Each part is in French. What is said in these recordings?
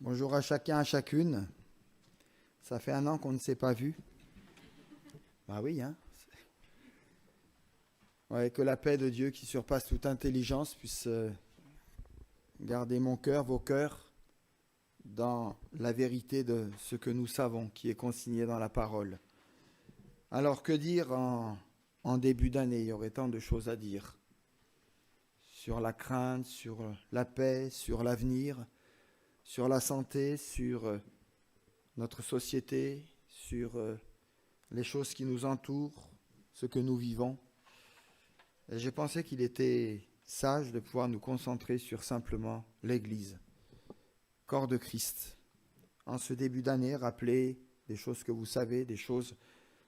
Bonjour à chacun, à chacune. Ça fait 1 an qu'on ne s'est pas vu. Bah oui, hein. Ouais, que la paix de Dieu qui surpasse toute intelligence puisse garder mon cœur, vos cœurs, dans la vérité de ce que nous savons, qui est consigné dans la parole. Alors, que dire en début d'année? Il y aurait tant de choses à dire. Sur la crainte, sur la paix, sur l'avenir, sur la santé, sur notre société, sur les choses qui nous entourent, ce que nous vivons. Et j'ai pensé qu'il était sage de pouvoir nous concentrer sur simplement l'Église, corps de Christ. En ce début d'année, rappelez des choses que vous savez, des choses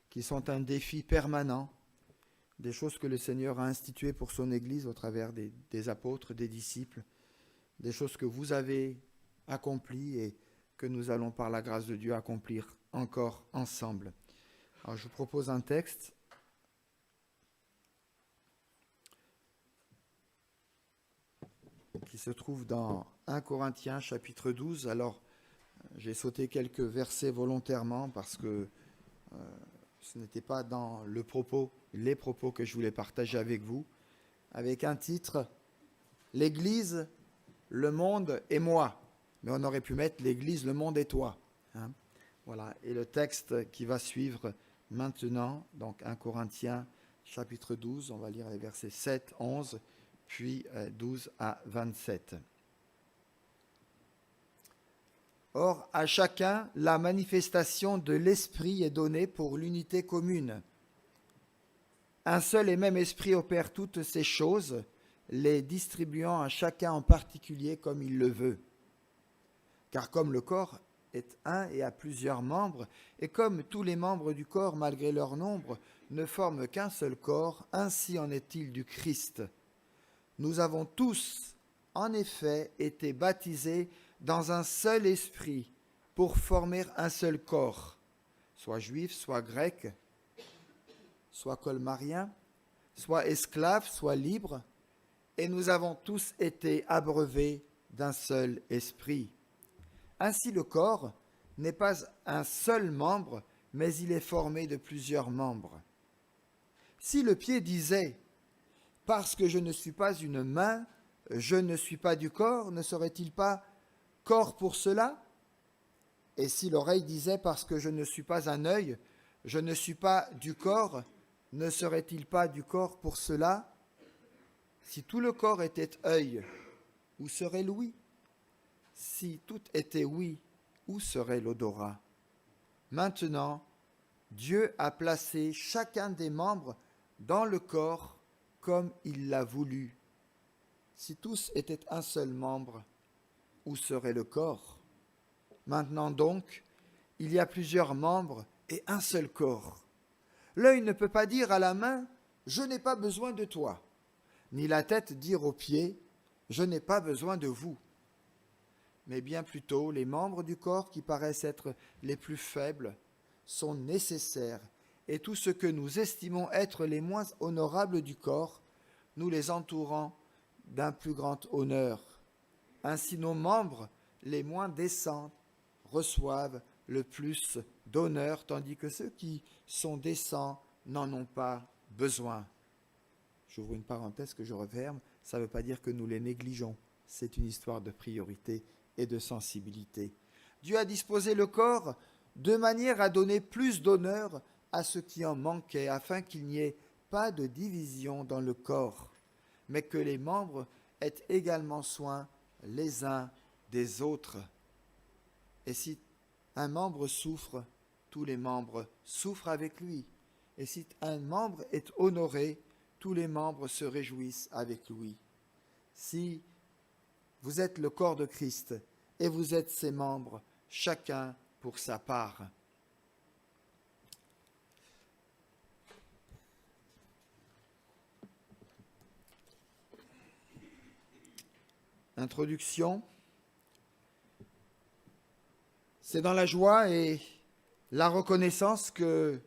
qui sont un défi permanent, des choses que le Seigneur a instituées pour son Église au travers des apôtres, des disciples, des choses que vous avez accomplies et que nous allons par la grâce de Dieu accomplir encore ensemble. Alors je vous propose un texte qui se trouve dans 1 Corinthiens chapitre 12. Alors j'ai sauté quelques versets volontairement parce que ce n'était pas dans les propos que je voulais partager avec vous, avec un titre « L'Église, le monde et moi ». Mais on aurait pu mettre « L'Église, le monde et toi ». Voilà. Et le texte qui va suivre maintenant, donc 1 Corinthiens chapitre 12, on va lire les versets 7, 11, puis 12 à 27. Or, à chacun, la manifestation de l'Esprit est donnée pour l'unité commune. Un seul et même Esprit opère toutes ces choses, les distribuant à chacun en particulier comme il le veut. Car comme le corps est un et a plusieurs membres, et comme tous les membres du corps, malgré leur nombre, ne forment qu'un seul corps, ainsi en est-il du Christ. Nous avons tous, en effet, été baptisés dans un seul esprit pour former un seul corps, soit juif, soit grec, soit colmarien, soit esclave, soit libre, et nous avons tous été abreuvés d'un seul esprit. Ainsi le corps n'est pas un seul membre, mais il est formé de plusieurs membres. Si le pied disait « Parce que je ne suis pas une main, je ne suis pas du corps », ne serait-il pas corps pour cela? Et si l'oreille disait « Parce que je ne suis pas un œil, je ne suis pas du corps », ne serait-il pas du corps pour cela? Si tout le corps était œil, où serait l'ouïe? Si tout était ouïe, où serait l'odorat? Maintenant, Dieu a placé chacun des membres dans le corps comme il l'a voulu. Si tous étaient un seul membre, où serait le corps? Maintenant donc, il y a plusieurs membres et un seul corps. L'œil ne peut pas dire à la main « Je n'ai pas besoin de toi », ni la tête dire aux pieds « Je n'ai pas besoin de vous ». Mais bien plutôt, les membres du corps qui paraissent être les plus faibles sont nécessaires, et tout ce que nous estimons être les moins honorables du corps, nous les entourons d'un plus grand honneur. Ainsi nos membres, les moins décents, reçoivent le plus d'honneur, tandis que ceux qui sont décents n'en ont pas besoin. J'ouvre une parenthèse que je referme, ça ne veut pas dire que nous les négligeons, c'est une histoire de priorité et de sensibilité. Dieu a disposé le corps de manière à donner plus d'honneur à ce qui en manquait, afin qu'il n'y ait pas de division dans le corps, mais que les membres aient également soin les uns des autres. Et si un membre souffre, tous les membres souffrent avec lui. Et si un membre est honoré, tous les membres se réjouissent avec lui. Si vous êtes le corps de Christ et vous êtes ses membres, chacun pour sa part. Introduction. C'est dans la joie et la reconnaissance que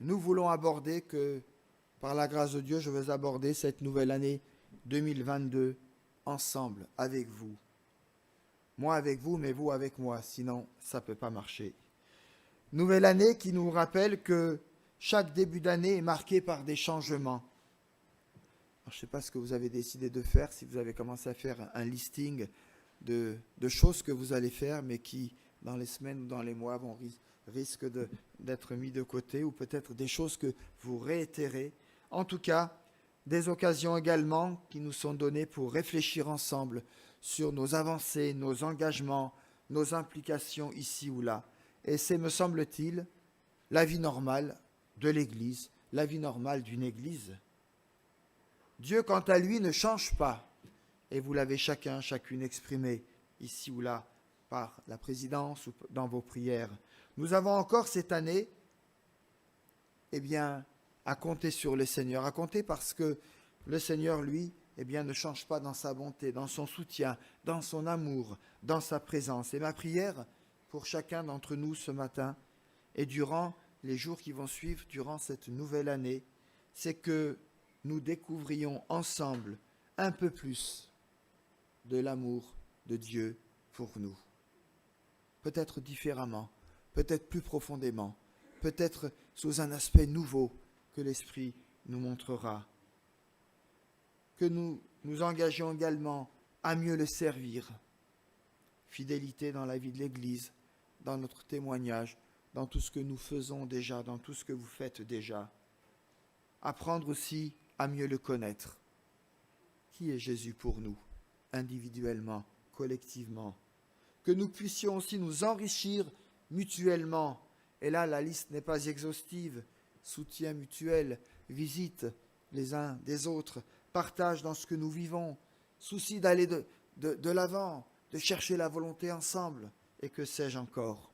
nous voulons aborder, que par la grâce de Dieu, je veux aborder cette nouvelle année 2022 ensemble avec vous. Moi avec vous, mais vous avec moi, sinon ça ne peut pas marcher. Nouvelle année qui nous rappelle que chaque début d'année est marqué par des changements. Alors, je ne sais pas ce que vous avez décidé de faire, si vous avez commencé à faire un listing de choses que vous allez faire, mais qui, dans les semaines ou dans les mois, risquent d'être mis de côté, ou peut-être des choses que vous réitérez. En tout cas, des occasions également qui nous sont données pour réfléchir ensemble sur nos avancées, nos engagements, nos implications ici ou là. Et c'est, me semble-t-il, la vie normale de l'Église, la vie normale d'une Église. Dieu, quant à lui, ne change pas. Et vous l'avez chacune exprimé ici ou là par la présidence ou dans vos prières. Nous avons encore cette année, à compter sur le Seigneur, à compter parce que le Seigneur, lui, ne change pas dans sa bonté, dans son soutien, dans son amour, dans sa présence. Et ma prière pour chacun d'entre nous ce matin et durant les jours qui vont suivre, durant cette nouvelle année, c'est que nous découvrions ensemble un peu plus de l'amour de Dieu pour nous. Peut-être différemment, peut-être plus profondément, peut-être sous un aspect nouveau que l'Esprit nous montrera. Que nous nous engagions également à mieux le servir. Fidélité dans la vie de l'Église, dans notre témoignage, dans tout ce que nous faisons déjà, dans tout ce que vous faites déjà. Apprendre aussi à mieux le connaître. Qui est Jésus pour nous, individuellement, collectivement? Que nous puissions aussi nous enrichir mutuellement. Et là, la liste n'est pas exhaustive. Soutien mutuel, visite les uns des autres, partage dans ce que nous vivons, souci d'aller de l'avant, de chercher la volonté ensemble, et que sais-je encore.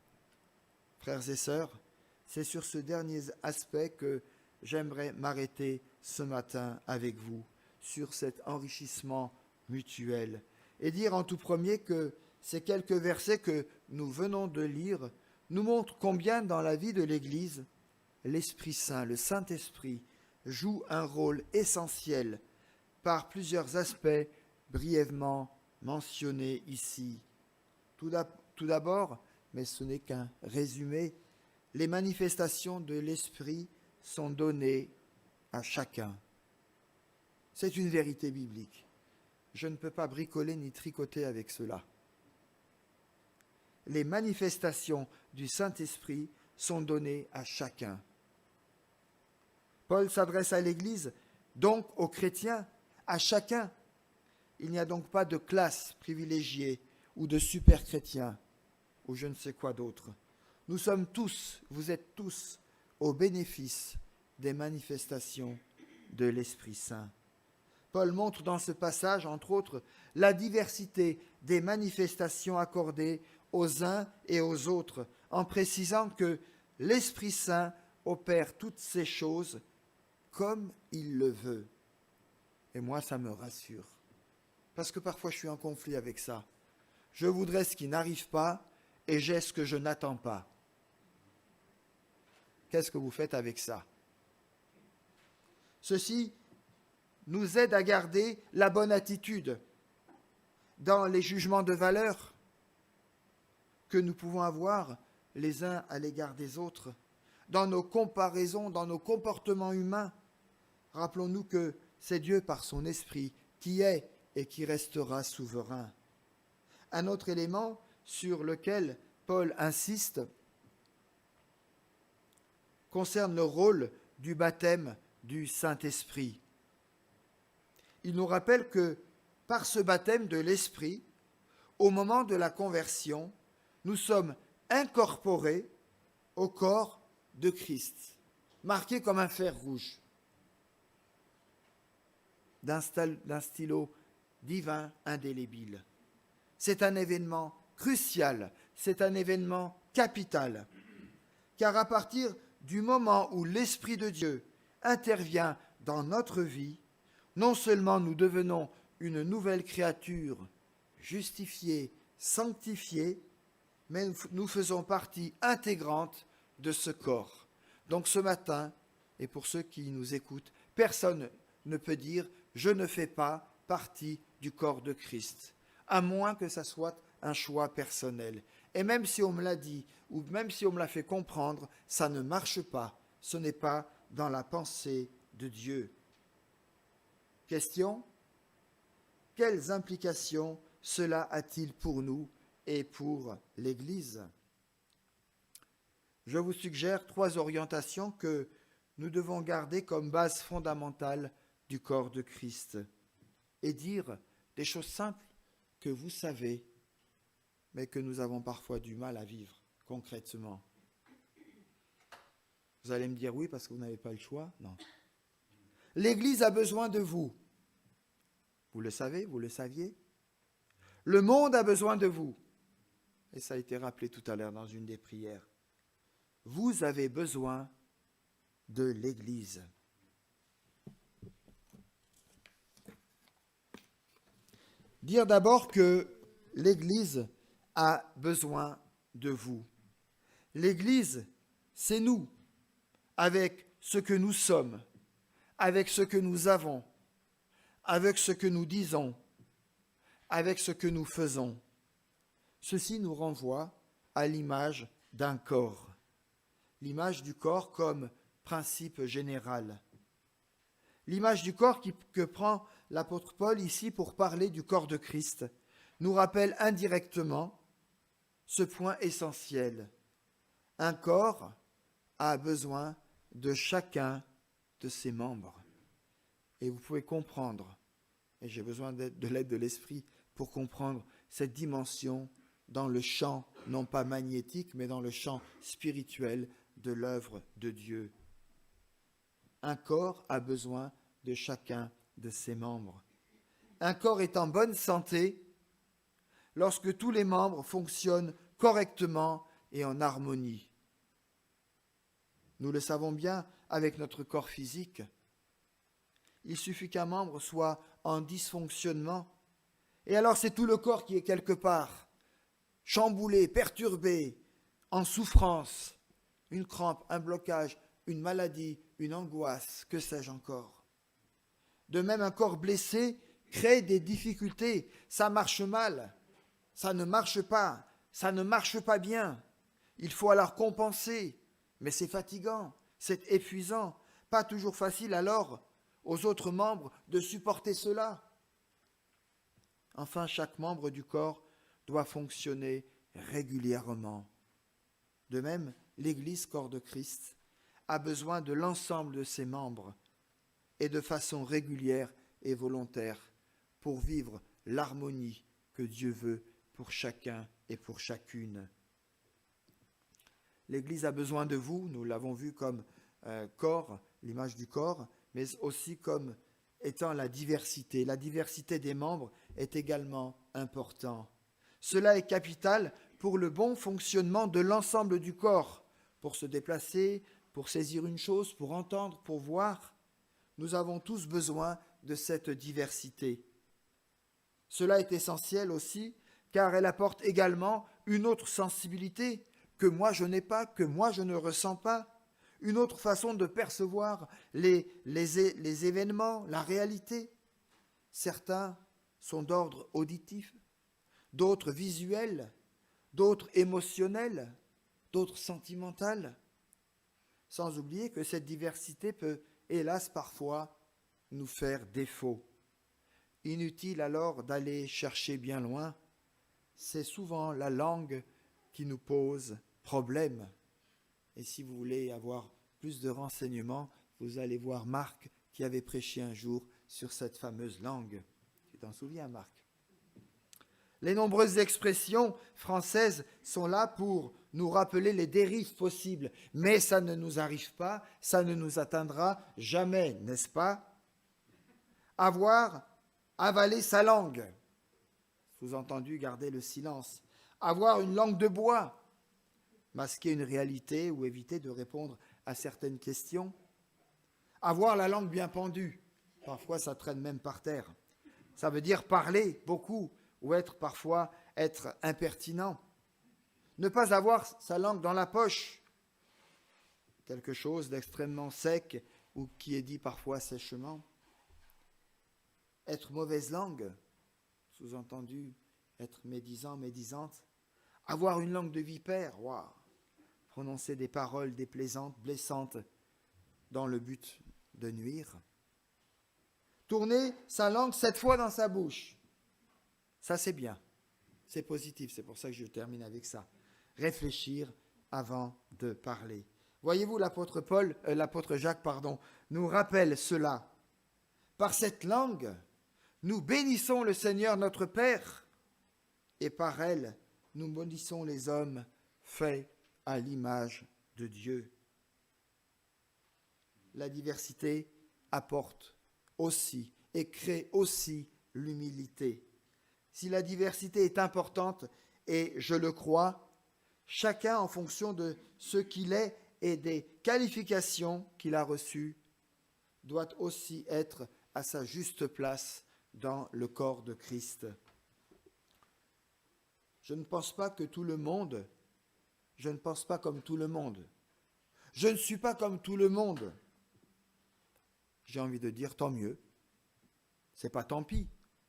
Frères et sœurs, c'est sur ce dernier aspect que j'aimerais m'arrêter ce matin avec vous, sur cet enrichissement mutuel, et dire en tout premier que ces quelques versets que nous venons de lire nous montrent combien dans la vie de l'Église, l'Esprit Saint, le Saint-Esprit, joue un rôle essentiel par plusieurs aspects brièvement mentionnés ici. Tout d'abord, mais ce n'est qu'un résumé, les manifestations de l'Esprit sont données à chacun. C'est une vérité biblique. Je ne peux pas bricoler ni tricoter avec cela. Les manifestations du Saint-Esprit sont données à chacun. Paul s'adresse à l'Église, donc aux chrétiens, à chacun. Il n'y a donc pas de classe privilégiée ou de super chrétiens ou je ne sais quoi d'autre. Nous sommes tous, vous êtes tous, au bénéfice des manifestations de l'Esprit Saint. Paul montre dans ce passage, entre autres, la diversité des manifestations accordées aux uns et aux autres, en précisant que l'Esprit Saint opère toutes ces choses comme il le veut. Et moi, ça me rassure. Parce que parfois, je suis en conflit avec ça. Je voudrais ce qui n'arrive pas et j'ai ce que je n'attends pas. Qu'est-ce que vous faites avec ça? Ceci nous aide à garder la bonne attitude dans les jugements de valeur que nous pouvons avoir les uns à l'égard des autres, dans nos comparaisons, dans nos comportements humains. Rappelons-nous que c'est Dieu par son esprit qui est et qui restera souverain. Un autre élément sur lequel Paul insiste concerne le rôle du baptême du Saint-Esprit. Il nous rappelle que par ce baptême de l'Esprit, au moment de la conversion, nous sommes incorporés au corps de Christ, marqués comme un fer rouge, d'un stylo divin indélébile. C'est un événement crucial, c'est un événement capital, car à partir du moment où l'Esprit de Dieu intervient dans notre vie, non seulement nous devenons une nouvelle créature, justifiée, sanctifiée, mais nous faisons partie intégrante de ce corps. Donc ce matin, et pour ceux qui nous écoutent, personne ne peut dire « je ne fais pas partie du corps de Christ », à moins que ça soit un choix personnel. Et même si on me l'a dit, ou même si on me l'a fait comprendre, ça ne marche pas. Ce n'est pas dans la pensée de Dieu. Question : quelles implications cela a-t-il pour nous et pour l'Église ? Je vous suggère 3 orientations que nous devons garder comme base fondamentale du corps de Christ et dire des choses simples que vous savez, mais que nous avons parfois du mal à vivre concrètement. Vous allez me dire oui parce que vous n'avez pas le choix ? Non. L'Église a besoin de vous. Vous le savez, vous le saviez ? Le monde a besoin de vous. Et ça a été rappelé tout à l'heure dans une des prières. Vous avez besoin de l'Église. Dire d'abord que l'Église a besoin de vous. L'Église, c'est nous, avec ce que nous sommes, avec ce que nous avons, avec ce que nous disons, avec ce que nous faisons. Ceci nous renvoie à l'image d'un corps. L'image du corps comme principe général. L'image du corps que prend l'apôtre Paul ici pour parler du corps de Christ nous rappelle indirectement ce point essentiel. Un corps a besoin de chacun de ses membres. Et vous pouvez comprendre, et j'ai besoin de l'aide de l'Esprit pour comprendre cette dimension dans le champ, non pas magnétique, mais dans le champ spirituel de l'œuvre de Dieu. Un corps a besoin de chacun de ses membres. Un corps est en bonne santé lorsque tous les membres fonctionnent correctement et en harmonie. Nous le savons bien avec notre corps physique. Il suffit qu'un membre soit en dysfonctionnement, et alors c'est tout le corps qui est quelque part chamboulé, perturbé, en souffrance, une crampe, un blocage, une maladie, une angoisse, que sais-je encore. De même, un corps blessé crée des difficultés, ça marche mal, ça ne marche pas bien. Il faut alors compenser, mais c'est fatigant, c'est épuisant, pas toujours facile alors aux autres membres de supporter cela. Enfin, chaque membre du corps doit fonctionner régulièrement. De même, l'Église, corps de Christ, a besoin de l'ensemble de ses membres et de façon régulière et volontaire pour vivre l'harmonie que Dieu veut pour chacun et pour chacune. L'Église a besoin de vous, nous l'avons vu comme corps, l'image du corps, mais aussi comme étant la diversité. La diversité des membres est également importante. Cela est capital pour le bon fonctionnement de l'ensemble du corps, pour se déplacer, pour saisir une chose, pour entendre, pour voir. Nous avons tous besoin de cette diversité. Cela est essentiel aussi, car elle apporte également une autre sensibilité que moi je n'ai pas, que moi je ne ressens pas, une autre façon de percevoir les événements, la réalité. Certains sont d'ordre auditif, d'autres visuels, d'autres émotionnels, d'autres sentimentales. Sans oublier que cette diversité peut, hélas, parfois nous faire défaut. Inutile alors d'aller chercher bien loin. C'est souvent la langue qui nous pose problème. Et si vous voulez avoir plus de renseignements, vous allez voir Marc qui avait prêché un jour sur cette fameuse langue. Tu t'en souviens, Marc ? Les nombreuses expressions françaises sont là pour nous rappeler les dérives possibles. Mais ça ne nous arrive pas, ça ne nous atteindra jamais, n'est-ce pas ? Avaler sa langue. Sous-entendu, garder le silence. Avoir une langue de bois. Masquer une réalité ou éviter de répondre à certaines questions. Avoir la langue bien pendue. Parfois, ça traîne même par terre. Ça veut dire parler beaucoup ou parfois être impertinent. Ne pas avoir sa langue dans la poche. Quelque chose d'extrêmement sec ou qui est dit parfois sèchement. Être mauvaise langue, sous-entendu, être médisant, médisante, avoir une langue de vipère, waouh, prononcer des paroles déplaisantes, blessantes, dans le but de nuire. Tourner sa langue 7 fois dans sa bouche. Ça, c'est bien. C'est positif. C'est pour ça que je termine avec ça. Réfléchir avant de parler. Voyez-vous, l'apôtre Jacques, nous rappelle cela. Par cette langue, nous bénissons le Seigneur notre Père, et par elle, nous maudissons les hommes faits à l'image de Dieu. La diversité apporte aussi et crée aussi l'humilité. Si la diversité est importante, et je le crois, chacun en fonction de ce qu'il est et des qualifications qu'il a reçues, doit aussi être à sa juste place dans le corps de Christ. Je ne pense pas comme tout le monde. Je ne suis pas comme tout le monde. J'ai envie de dire tant mieux. C'est pas tant pis,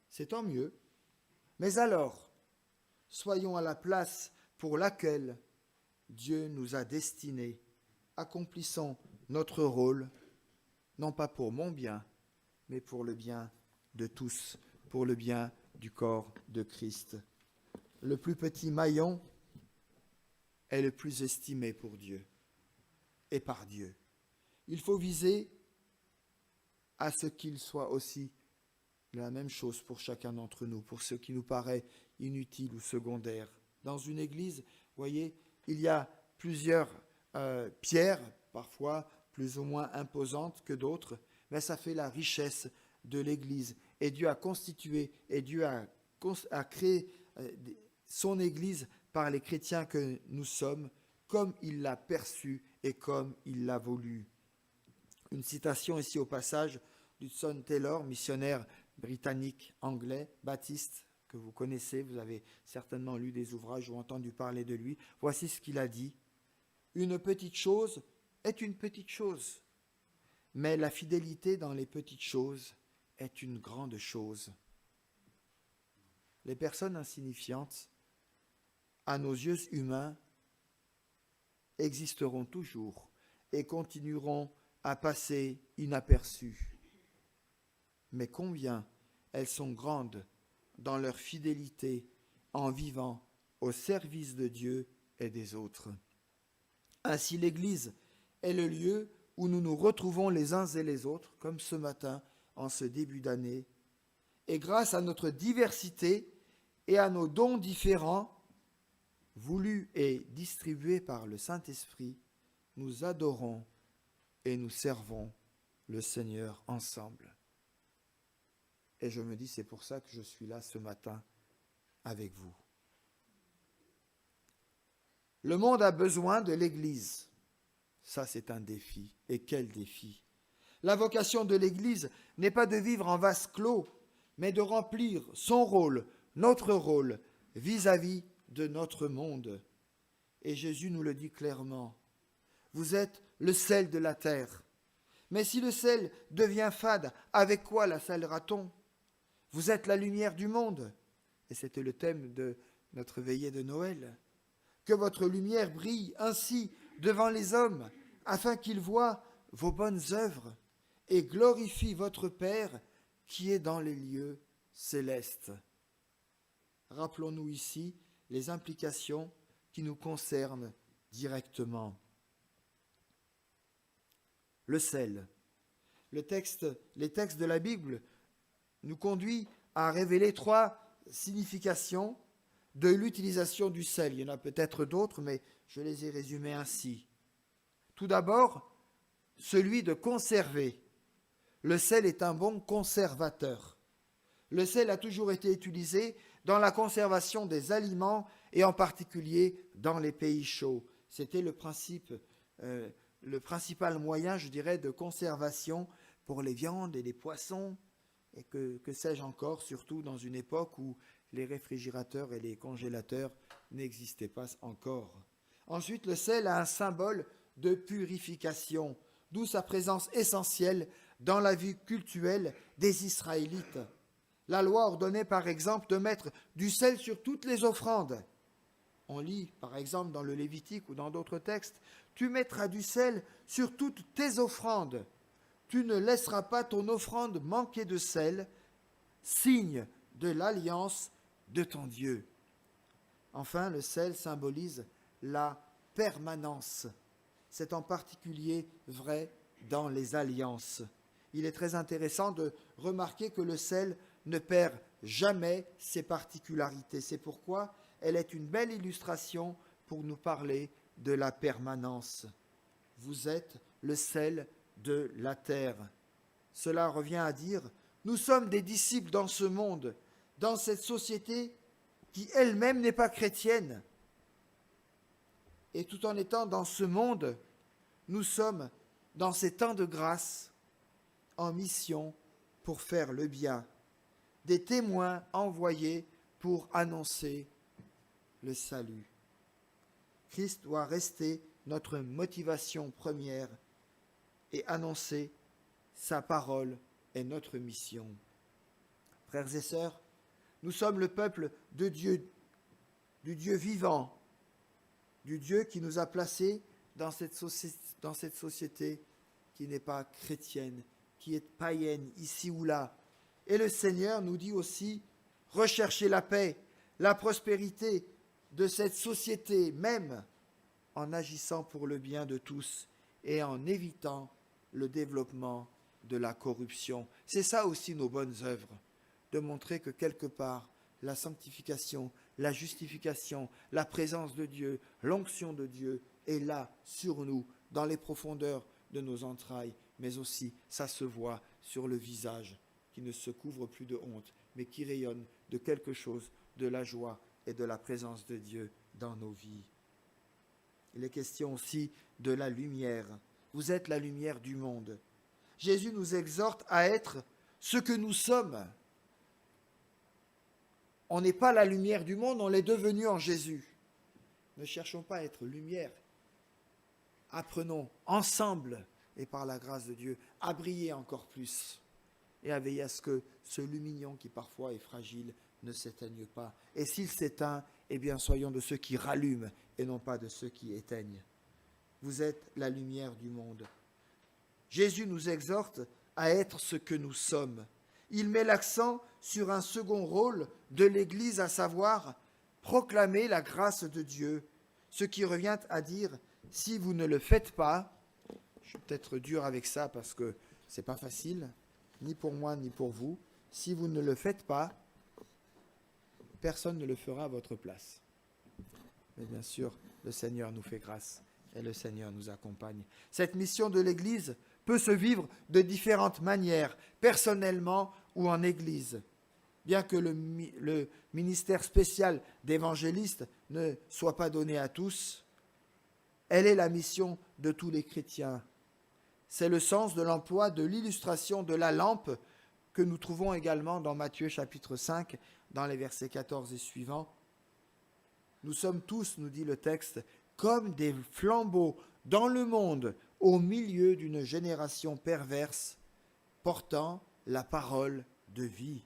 c'est tant mieux. Mais alors, soyons à la place pour laquelle Dieu nous a destinés. Accomplissons notre rôle, non pas pour mon bien, mais pour le bien de tous, pour le bien du corps de Christ. Le plus petit maillon est le plus estimé pour Dieu et par Dieu. Il faut viser à ce qu'il soit aussi la même chose pour chacun d'entre nous, pour ce qui nous paraît inutile ou secondaire. Dans une église, vous voyez, il y a plusieurs pierres, parfois plus ou moins imposantes que d'autres, mais ça fait la richesse de l'église. Et Dieu a constitué, et Dieu a créé son église par les chrétiens que nous sommes, comme il l'a perçu et comme il l'a voulu. Une citation ici au passage d'Hudson Taylor, missionnaire britannique anglais, baptiste, que vous connaissez, vous avez certainement lu des ouvrages ou entendu parler de lui. Voici ce qu'il a dit. Une petite chose est une petite chose, mais la fidélité dans les petites choses est une grande chose. Les personnes insignifiantes, à nos yeux humains, existeront toujours et continueront à passer inaperçues. Mais combien elles sont grandes dans leur fidélité en vivant au service de Dieu et des autres. Ainsi, l'Église est le lieu où nous nous retrouvons les uns et les autres, comme ce matin, en ce début d'année. Et grâce à notre diversité et à nos dons différents, voulus et distribués par le Saint-Esprit, nous adorons et nous servons le Seigneur ensemble. Et je me dis, c'est pour ça que je suis là ce matin avec vous. Le monde a besoin de l'Église. Ça, c'est un défi. Et quel défi! La vocation de l'Église n'est pas de vivre en vase clos, mais de remplir son rôle, notre rôle, vis-à-vis de notre monde. Et Jésus nous le dit clairement. Vous êtes le sel de la terre. Mais si le sel devient fade, avec quoi la salera-t-on? Vous êtes la lumière du monde. Et c'était le thème de notre veillée de Noël. Que votre lumière brille ainsi devant les hommes, afin qu'ils voient vos bonnes œuvres et glorifient votre Père qui est dans les lieux célestes. Rappelons-nous ici les implications qui nous concernent directement. Le sel. Les textes de la Bible nous conduisent à révéler 3 significations de l'utilisation du sel. Il y en a peut-être d'autres, mais je les ai résumées ainsi. Tout d'abord, celui de conserver. Le sel est un bon conservateur. Le sel a toujours été utilisé dans la conservation des aliments et en particulier dans les pays chauds. C'était le principal moyen, je dirais, de conservation pour les viandes et les poissons, et que sais-je encore, surtout dans une époque où les réfrigérateurs et les congélateurs n'existaient pas encore. Ensuite, le sel a un symbole de purification, d'où sa présence essentielle dans la vie cultuelle des Israélites. La loi ordonnait par exemple de mettre du sel sur toutes les offrandes. On lit par exemple dans le Lévitique ou dans d'autres textes, tu mettras du sel sur toutes tes offrandes. Tu ne laisseras pas ton offrande manquer de sel, signe de l'alliance de ton Dieu. Enfin, le sel symbolise la permanence. C'est en particulier vrai dans les alliances. Il est très intéressant de remarquer que le sel ne perd jamais ses particularités. C'est pourquoi elle est une belle illustration pour nous parler de la permanence. Vous êtes le sel de la terre. Cela revient à dire, nous sommes des disciples dans ce monde, dans cette société qui elle-même n'est pas chrétienne. Et tout en étant dans ce monde, nous sommes dans ces temps de grâce, en mission pour faire le bien, des témoins envoyés pour annoncer le salut. Christ doit rester notre motivation première et annoncer sa parole est notre mission. Frères et sœurs, nous sommes le peuple de Dieu, du Dieu vivant, du Dieu qui nous a placés dans cette société qui n'est pas chrétienne, qui est païenne ici ou là. Et le Seigneur nous dit aussi, recherchez la paix, la prospérité de cette société, même en agissant pour le bien de tous et en évitant le développement de la corruption. C'est ça aussi nos bonnes œuvres, de montrer que quelque part, la sanctification, la justification, la présence de Dieu, l'onction de Dieu est là, sur nous, dans les profondeurs de nos entrailles, mais aussi ça se voit sur le visage qui ne se couvre plus de honte, mais qui rayonne de quelque chose, de la joie et de la présence de Dieu dans nos vies. Il est question aussi de la lumière. Vous êtes la lumière du monde. Jésus nous exhorte à être ce que nous sommes. On n'est pas la lumière du monde, on l'est devenu en Jésus. Ne cherchons pas à être lumière. Apprenons ensemble, et par la grâce de Dieu, à briller encore plus et à veiller à ce que ce lumignon qui parfois est fragile ne s'éteigne pas. Et s'il s'éteint, eh bien soyons de ceux qui rallument et non pas de ceux qui éteignent. Vous êtes la lumière du monde. Jésus nous exhorte à être ce que nous sommes. Il met l'accent sur un second rôle de l'Église, à savoir proclamer la grâce de Dieu, ce qui revient à dire, si vous ne le faites pas, je suis peut-être dur avec ça parce que ce n'est pas facile, ni pour moi ni pour vous, si vous ne le faites pas, personne ne le fera à votre place. Mais bien sûr, le Seigneur nous fait grâce et le Seigneur nous accompagne. Cette mission de l'Église peut se vivre de différentes manières, personnellement ou en Église. Bien que le ministère spécial d'évangéliste ne soit pas donné à tous, elle est la mission de tous les chrétiens. C'est le sens de l'emploi de l'illustration de la lampe que nous trouvons également dans Matthieu chapitre 5, dans les versets 14 et suivants. Nous sommes tous, nous dit le texte, comme des flambeaux dans le monde, au milieu d'une génération perverse, portant la parole de vie.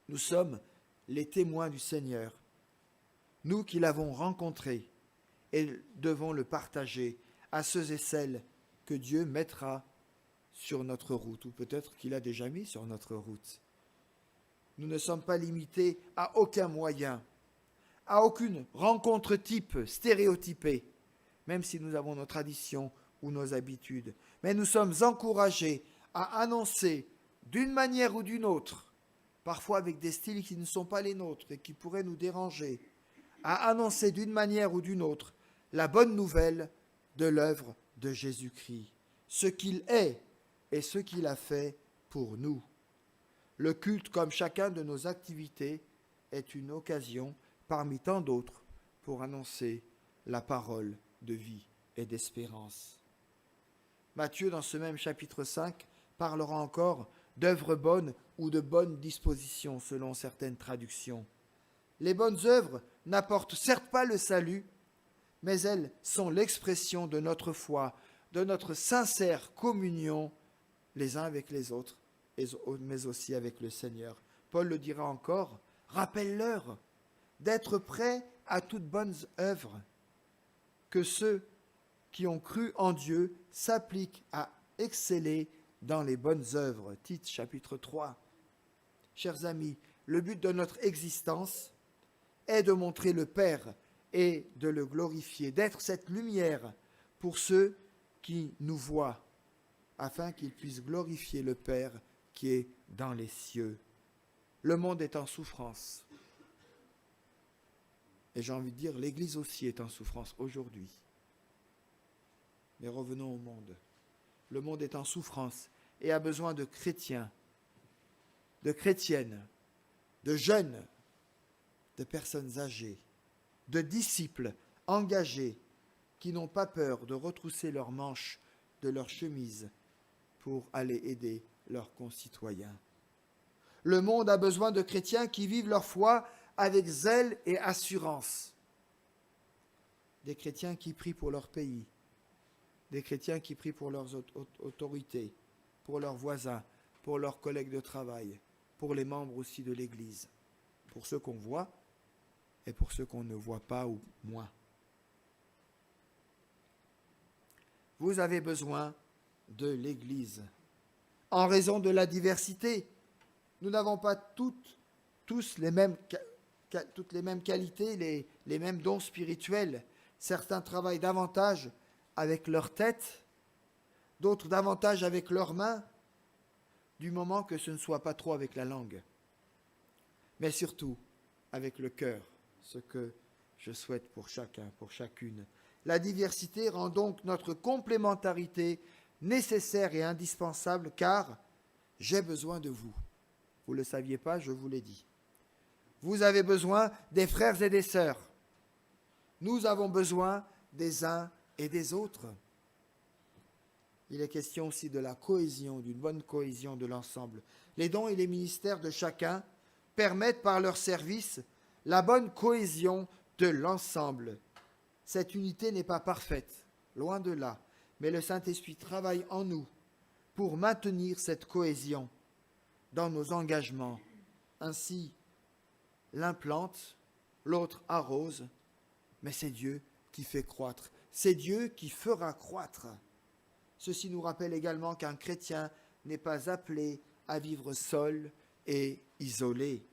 Nous sommes les témoins du Seigneur, nous qui l'avons rencontré, et devons le partager à ceux et celles que Dieu mettra sur notre route, ou peut-être qu'il a déjà mis sur notre route. Nous ne sommes pas limités à aucun moyen, à aucune rencontre type stéréotypée, même si nous avons nos traditions ou nos habitudes. Mais nous sommes encouragés à annoncer d'une manière ou d'une autre, parfois avec des styles qui ne sont pas les nôtres et qui pourraient nous déranger, à annoncer d'une manière ou d'une autre la bonne nouvelle de l'œuvre de Jésus-Christ, ce qu'il est et ce qu'il a fait pour nous. Le culte, comme chacun de nos activités, est une occasion parmi tant d'autres pour annoncer la parole de vie et d'espérance. Matthieu, dans ce même chapitre 5, parlera encore d'œuvres bonnes ou de bonnes dispositions selon certaines traductions. Les bonnes œuvres n'apportent certes pas le salut, mais elles sont l'expression de notre foi, de notre sincère communion les uns avec les autres mais aussi avec le Seigneur. Paul le dira encore, rappelle-leur d'être prêts à toute bonne œuvre, que ceux qui ont cru en Dieu s'appliquent à exceller dans les bonnes œuvres. Tite chapitre 3. Chers amis, le but de notre existence est de montrer le Père et de le glorifier, d'être cette lumière pour ceux qui nous voient, afin qu'ils puissent glorifier le Père qui est dans les cieux. Le monde est en souffrance. Et j'ai envie de dire, l'Église aussi est en souffrance aujourd'hui. Mais revenons au monde. Le monde est en souffrance et a besoin de chrétiens, de chrétiennes, de jeunes, de personnes âgées, de disciples engagés qui n'ont pas peur de retrousser leurs manches de leur chemise pour aller aider leurs concitoyens. Le monde a besoin de chrétiens qui vivent leur foi avec zèle et assurance. Des chrétiens qui prient pour leur pays, des chrétiens qui prient pour leurs autorités, pour leurs voisins, pour leurs collègues de travail, pour les membres aussi de l'Église, pour ceux qu'on voit et pour ceux qu'on ne voit pas ou moins. Vous avez besoin de l'Église. En raison de la diversité, nous n'avons pas toutes les mêmes qualités, les mêmes dons spirituels. Certains travaillent davantage avec leur tête, d'autres davantage avec leurs mains, du moment que ce ne soit pas trop avec la langue. Mais surtout avec le cœur, ce que je souhaite pour chacun, pour chacune. La diversité rend donc notre complémentarité nécessaire et indispensable, car j'ai besoin de vous. Vous ne le saviez pas, je vous l'ai dit. Vous avez besoin des frères et des sœurs. Nous avons besoin des uns et des autres. Il est question aussi de la cohésion, d'une bonne cohésion de l'ensemble. Les dons et les ministères de chacun permettent par leur service la bonne cohésion de l'ensemble. Cette unité n'est pas parfaite, loin de là, mais le Saint-Esprit travaille en nous pour maintenir cette cohésion dans nos engagements. Ainsi, l'un plante, l'autre arrose, mais c'est Dieu qui fait croître. C'est Dieu qui fera croître. Ceci nous rappelle également qu'un chrétien n'est pas appelé à vivre seul et isolé.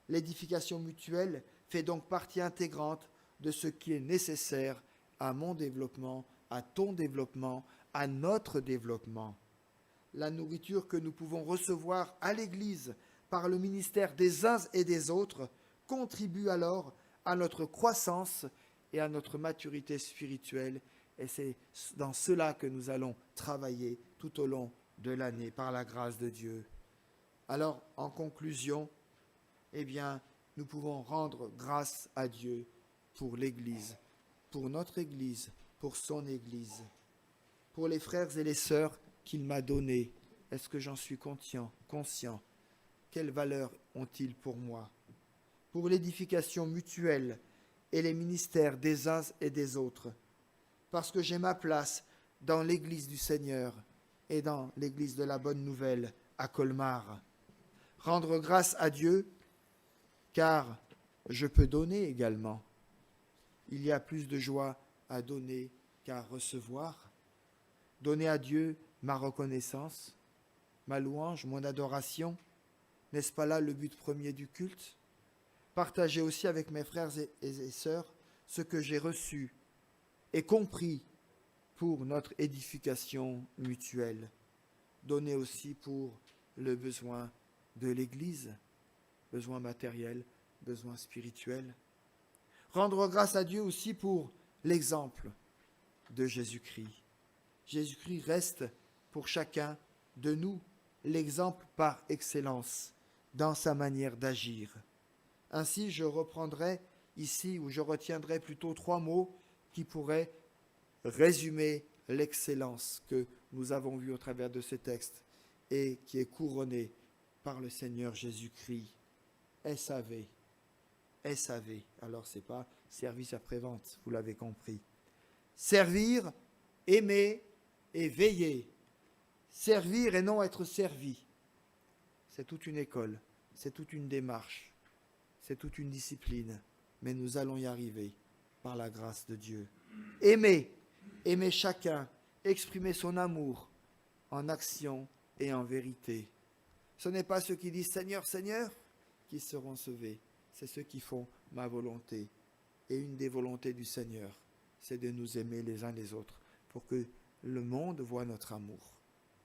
L'édification mutuelle fait donc partie intégrante de ce qui est nécessaire à mon développement, à ton développement, à notre développement. La nourriture que nous pouvons recevoir à l'Église par le ministère des uns et des autres contribue alors à notre croissance et à notre maturité spirituelle. Et c'est dans cela que nous allons travailler tout au long de l'année, par la grâce de Dieu. Alors, en conclusion, nous pouvons rendre grâce à Dieu pour l'Église, pour notre Église, pour son Église, pour les frères et les sœurs qu'il m'a donnés. Est-ce que j'en suis conscient? Quelle valeur ont-ils pour moi? Pour l'édification mutuelle et les ministères des uns et des autres, parce que j'ai ma place dans l'Église du Seigneur et dans l'Église de la Bonne Nouvelle à Colmar. Rendre grâce à Dieu, car je peux donner également. Il y a plus de joie à donner qu'à recevoir. Donner à Dieu ma reconnaissance, ma louange, mon adoration, n'est-ce pas là le but premier du culte? Partager aussi avec mes frères et sœurs ce que j'ai reçu et compris pour notre édification mutuelle. Donner aussi pour le besoin de l'Église, besoin matériel, besoin spirituel. Rendre grâce à Dieu aussi pour l'exemple de Jésus-Christ. Jésus-Christ reste pour chacun de nous l'exemple par excellence dans sa manière d'agir. Ainsi, je reprendrai ici, ou je retiendrai plutôt 3 mots qui pourraient résumer l'excellence que nous avons vue au travers de ce texte et qui est couronnée par le Seigneur Jésus-Christ. SAV. SAV. Alors, ce n'est pas service après-vente, vous l'avez compris. Servir, aimer et veiller. Servir et non être servi. c'est toute une école, c'est toute une démarche, c'est toute une discipline, mais nous allons y arriver par la grâce de Dieu. Aimer chacun, exprimer son amour en action et en vérité. Ce n'est pas ceux qui disent Seigneur, Seigneur, qui seront sauvés, c'est ceux qui font ma volonté. Et une des volontés du Seigneur, c'est de nous aimer les uns les autres pour que le monde voit notre amour.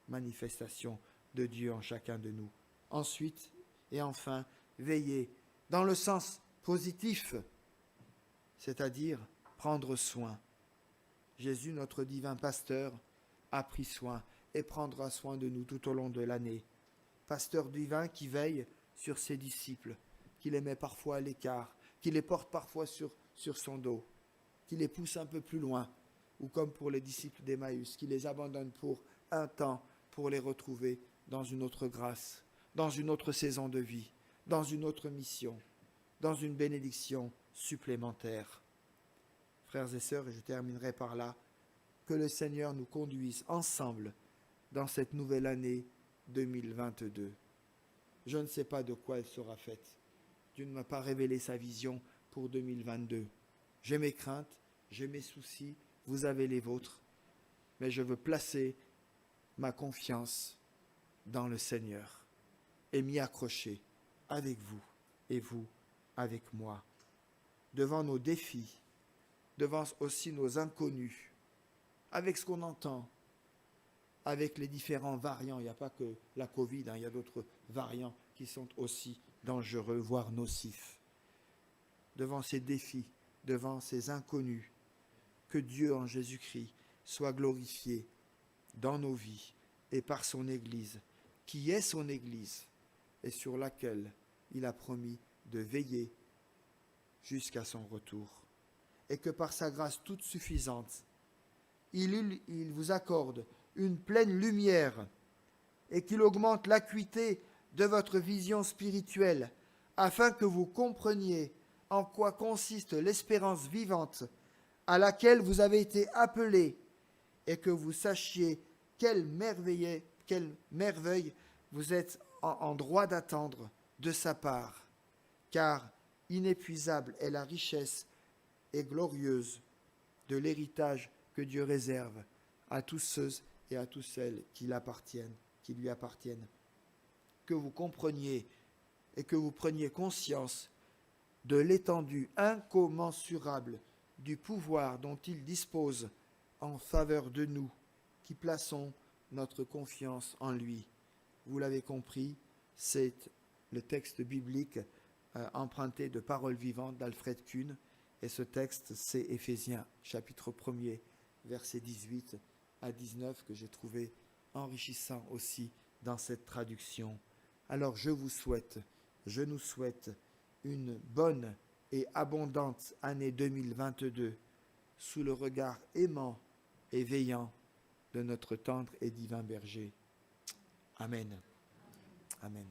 Manifestation de Dieu en chacun de nous. Ensuite et enfin, veiller dans le sens positif, c'est-à-dire prendre soin. Jésus, notre divin pasteur, a pris soin et prendra soin de nous tout au long de l'année. Pasteur divin qui veille sur ses disciples, qui les met parfois à l'écart, qui les porte parfois sur son dos, qui les pousse un peu plus loin, ou comme pour les disciples d'Emmaüs, qui les abandonne pour un temps, pour les retrouver dans une autre grâce, dans une autre saison de vie, dans une autre mission, dans une bénédiction supplémentaire. Frères et sœurs, et je terminerai par là, que le Seigneur nous conduise ensemble dans cette nouvelle année 2022. Je ne sais pas de quoi elle sera faite. Dieu ne m'a pas révélé sa vision pour 2022. J'ai mes craintes, j'ai mes soucis, vous avez les vôtres, mais je veux placer ma confiance dans le Seigneur et m'y accrocher avec vous et vous avec moi. Devant nos défis, devant aussi nos inconnus, avec ce qu'on entend, avec les différents variants. Il n'y a pas que la Covid, il y a d'autres variants qui sont aussi dangereux, voire nocifs. Devant ces défis, devant ces inconnus, que Dieu en Jésus-Christ soit glorifié dans nos vies et par son Église, qui est son Église et sur laquelle il a promis de veiller jusqu'à son retour. Et que par sa grâce toute suffisante, il vous accorde une pleine lumière et qu'il augmente l'acuité de votre vision spirituelle afin que vous compreniez en quoi consiste l'espérance vivante à laquelle vous avez été appelés et que vous sachiez quelle merveille vous êtes en droit d'attendre de sa part, car inépuisable est la richesse et glorieuse de l'héritage que Dieu réserve à tous ceux et à toutes celles qui lui appartiennent. Que vous compreniez et que vous preniez conscience de l'étendue incommensurable du pouvoir dont il dispose en faveur de nous, qui plaçons notre confiance en lui. Vous l'avez compris, c'est le texte biblique emprunté de Paroles vivantes d'Alfred Kuhn, et ce texte, c'est Éphésiens, chapitre 1er, versets 18 à 19, que j'ai trouvé enrichissant aussi dans cette traduction. Alors je nous souhaite une bonne et abondante année 2022 sous le regard aimant et veillant de notre tendre et divin berger. Amen. Amen.